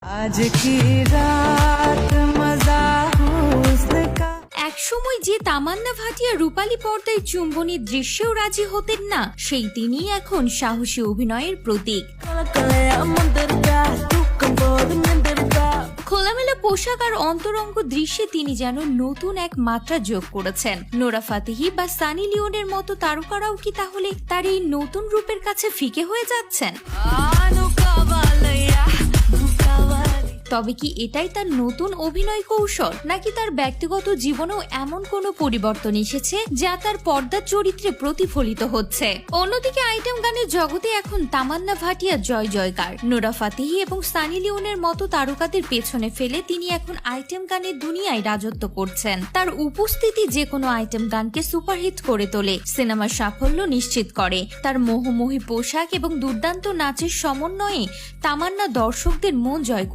आज की रात मजा हुस्न का। একসময় যে তামান্না ভাটিয়া রূপালী পর্দায় চুম্বনের দৃশ্যেও রাজি হতেন না, সেই তিনি এখন সাহসী অভিনয়ের প্রতীক। খোলামেলা পোশাক আর অন্তরঙ্গ দৃশ্যে তিনি যেন নতুন এক মাত্রা যোগ করেছেন। নোরা ফাতেহি বা সানি লিওনের মতো তারকারাও কি তাহলে তার এই নতুন রূপের কাছে ফিকে হয়ে যাচ্ছেন? তবে কি এটাই তার নতুন অভিনয় কৌশল, নাকি তার ব্যক্তিগত জীবনেও এমন কোনো পরিবর্তন এসেছে যা তার পর্দার চরিত্রে প্রতিফলিত হচ্ছে? অন্যদিকে আইটেম গানের জগতে এখন তামান্না ভাটিয়া জয় জয়কার। নোরা ফাতেহি এবং সানি লিওনের মতো তারকাদের পেছনে ফেলে তিনি এখন আইটেম গানের দুনিয়ায় রাজত্ব করছেন। তার উপস্থিতি যে কোনো আইটেম গানকে সুপারহিট করে তোলে, সিনেমার সাফল্য নিশ্চিত করে। তার মোহমোহী পোশাক এবং দুর্দান্ত নাচের সমন্বয়ে তামান্না দর্শকদের মন জয়